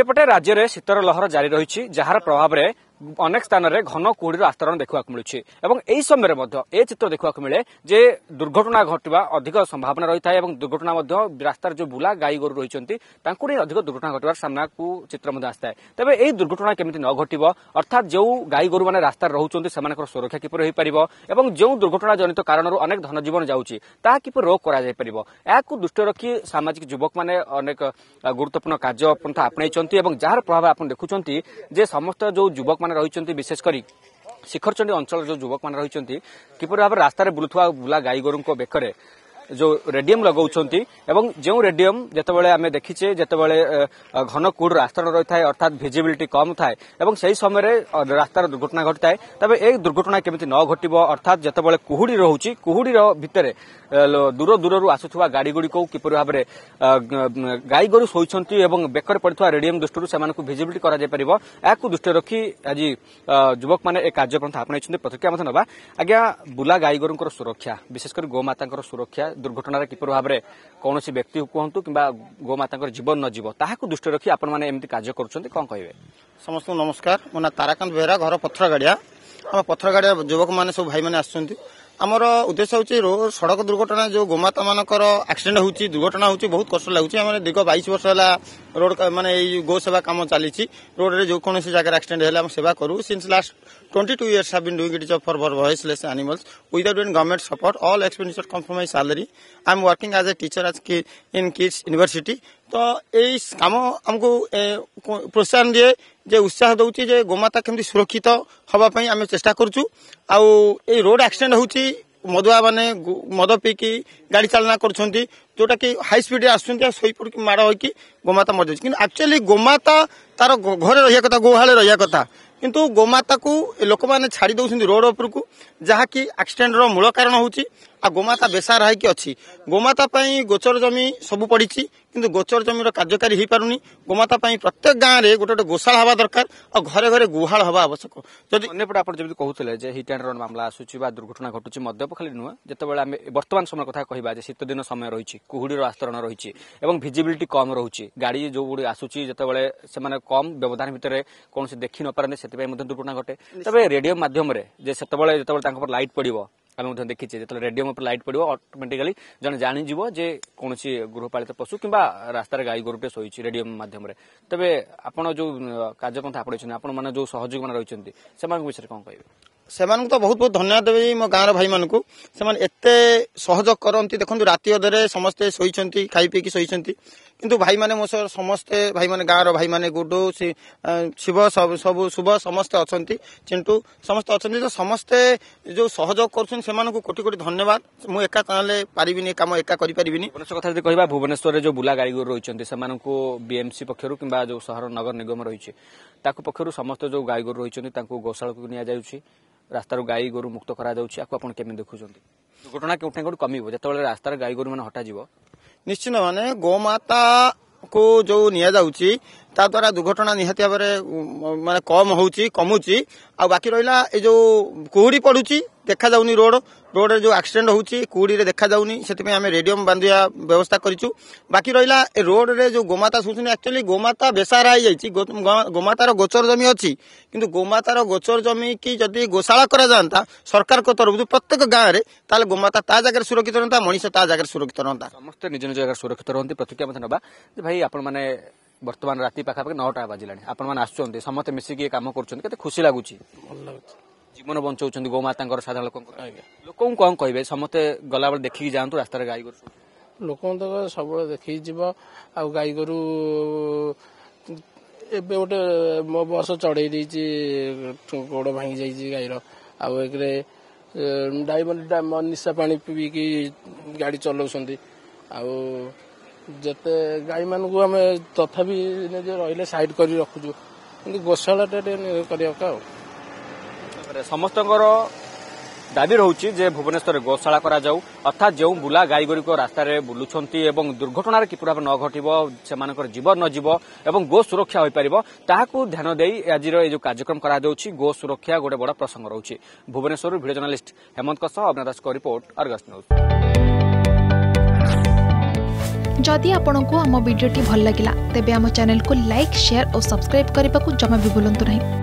सेपटे राज्य में शीतर लहर जारी रही जार प्रभाव में अनेक स्थान में घन कुहुड़ीर आस्तरण देखा मिलूँ समय चित्र देखा मिले जे दुर्घटना घटवा अधिक संभावना रही है दुर्घटना रास्तार जो बुला गाई गोरु रही अधिक दुर्घटना घटवार सामना को चित्र आसता है तेज यही दुर्घटना केमी न घटव अर्थात जो गाई गोरु मैंने रास्तार रोचे से सुरक्षा किपर हो जो दुर्घटना जनित कारण अनेक धनजीवन जाऊँगी किपर रोक कर दृष्टि रखी सामाजिक युवक मैंने अनेक गुरुत्वपूर्ण कार्यपंथा आपणई जार प्रभाव आप देखुं समस्त जो युवक रही विशेषकर शिखरचंडी अंचल जो युवक मैंने रही किपर भाव रास्तार बुलुवा बुला गाई गोरु बेकरे जो रेडियम लगाउछंती एवं जो रेडियम जेतेबेले आमे देखिचे जेतेबेले घन कुहुड़ रास्ता रही थाए अर्थात विजिबिलिटी कम थाए एवं सही समय रास्तार दुर्घटना घटिताए तबे एक दुर्घटना केमिति न घटिबो अर्थात जेतेबेले कुहुड़ी रहउची कुहुड़ीर भितरे दूर दूर आसुथुवा गाड़ी गुड़ी को किपर भाव में गाई गोरु शोइछंती एवं बेकर पड़िथुवा रेडियम दृष्टि सेमानकु विजिबिलिटी करा जाय परिबो याकु दृष्टि रखी आज युवक माने एक कार्यपंथा आपणाइछन्ते प्रतिक्रिया मत नबा आज्ञा बुला गाई गोरुंकर सुरक्षा विशेषकर गोमातांकर सुरक्षा दुर्घटना किपर भाव में कौन व्यक्ति कहतु कि गोमाता जीवन न जीव ताकू दृष्टि रखी आपण मैंने एमती कार्य कौन कहे समस्त नमस्कार मो ना ताराकांत बेहरा घर पथरगाड़िया आम पथरगाड़िया युवक मैंने सब भाई मैंने आसुच्च आमर उद्देश्य हूँ सड़क दुर्घटना जो गोमाता मानकर एक्सीडेंट होची दुर्घटना होची बहुत कष्ट लगुच आम दीर्घ 22 वर्ष है रोड माने गो सेवा कम चली रोड रे जो कौन जगह एक्सीडेंट है सेवा करूँ since last 22 years have been doing it for voiceless animals without any government support. All expenditure come from my salary. I am working as a teacher in Kids University. तो यही काम हमको प्रोत्साहन दिए जे उत्साह दउची जे गोमाता केमती सुरक्षित हवापाई आम चेष्टा करूँ आउ रोड एक्सीडेंट होची मदुआ माने मद पीकी गाड़ी चालना करुछंती जोटा कि हाई स्पीड आसुछंती सोईपुर की माड़ होकी गोमाता मर जाउची किंतु एक्चुअली गोमाता तार घरे रहिया कथा गोहाले रहिया कथा किंतु गोमाता को लोक मैंने छाड़ी दउछंती रोड ऊपर को जहाँकि एक्सीडेंट रो मूल कारण होची आ गोमाता बेसार है कि अच्छी गोमाता गोचर जमी सब पड़ी किंतु गोचर जमीर कार्यकारी हो पारुनी गोमाता प्रत्येक गाँव में गोटे गोशाला हवा दरकार और घरे घरे गुहाल हवा आवश्यक जदि अन्यपटे आप जब कहते हिट एंड रन मामला आसूची दुर्घटना घटुची मद्यप खाली नुह जितेबाला आम वर्तमान समय कथा कह शीत दिन समय रही कुहुड़ीर आस्तरण रही विजिबिलिटी कम रोचे गाड़ी जो गुड़ी आसूची जितेबाला से कम व्यवधान भितर कौन देखी न पारती से दुर्घटना घटे तबे रेडियो माध्यम जितेबाला लाइट पड़ो आम देखीचे जो रेडियम लाइट पड़ो ऑटोमेटिकली जन जानीज जे कौन गृहपालित पशु कि रास्तार गाई गोरुटे शोची रेडियम माध्यम तेज आपड़ जो कार्यपंथा आपणे आपण मैंने जो सहयोग मैंने रही से विषय कौन कहे से तो बहुत बहुत धन्यवाद देवी मो गाँव भाई मानक से सहयोग करती देखो राति अधे समस्ते शोती खाई पीकी शोती किंतु भाई माने मो समस्ते भाई माने गाँव भाई माने गुडू शिव सब शुभ समस्ते अच्छा चिंटू समस्ते अच्छा तो समस्ते जो सहयोग कर कोटि कोटि धन्यवाद मुझे एका कहले पारिबिनी काम एका करि पारिबिनी कथा कहबा भुवनेश्वर जो बुला गाड़ी गोरु रही से बीएमसी पक्षर कि जो शहर नगर निगम रही पक्षर समस्त जो गाई गोरु रही गौशाला को नि जाउछि रास्तार गाई गोरु मुक्त करा केमी देखुं दुर्घटना कोठे कोठी कम जो रास्तार गाई गोरु मैंने हटा निश्चित माने गोमाता को जो निया जाउची ता द्वारा दुर्घटना निहाती भाव माने कम होउची कमुची आ बाकी रहिला ए जो कुहुड़ी पड़ुची देखा जाउनी रोड रे जो एक्सीडेंट होउची कुहुड़ी रे देखा जाउनी सेति में हमें रेडियम बांधिया व्यवस्था करिचु बाकी रहिला ए रोड रे जो गोमाता सुछनी एक्चुअली गोमाता बेसार आइ जाइची गोमातार गोचर जमी अछि किंतु गोमातार गोचर जमी की जदी गोशाला करा जानता सरकार को तरफ प्रत्येक गाँव रे ताले गोमाता ता जगह सुरक्षित रहता मनीष ता जगह सुरक्षित रहता समस्त निज निज जगह सुरक्षित रहती प्रतिक्रिया मत नबा भाई आपण माने वर्तमान राति पाखापाखि 9टा बाजिला आपण मैंने आसुच्च समस्त मिसिकी काम कर खुशी लगुच जीवन बचाऊँ गोमाता साधारण लोक कौन कहे समस्ते गला बेले देखिकी जातु रास्तार गाई गोरु लोक तो सब देखी जीव आ गाई गोरु एबे गोटे मो बस चढ़ई गोड़ भांगी जाइए गाईर ड्राइवर निशा पानी पीकी गाड़ी चलाउछंती जिते गाई मान को आम तथापि रही साइड कर रखुचु कि गोशाला करने समस्त दाबी रोचे जे भुवनेश्वर गौशाला करा जाऊ अर्थात जो बुला गाई गोरी को रास्तार बुलुंट दुर्घटना किपर भाव न घटव जीवन न जीव और गो सुरक्षा हो पार ताकू ध्यान दे आज जो कार्यक्रम करा गो सुरक्षा गोटे बड़ प्रसंग रोचे भुवनेश्वर वीडियो जर्नलिस्ट हेमंत अवनाथ दास रिपोर्ट अर्गस न्यूज। जदि आपंक आम भिडी भल लगा तेब आम चैनल को लाइक शेयर और सब्सक्राइब करने को जमा भी भूलु नहीं।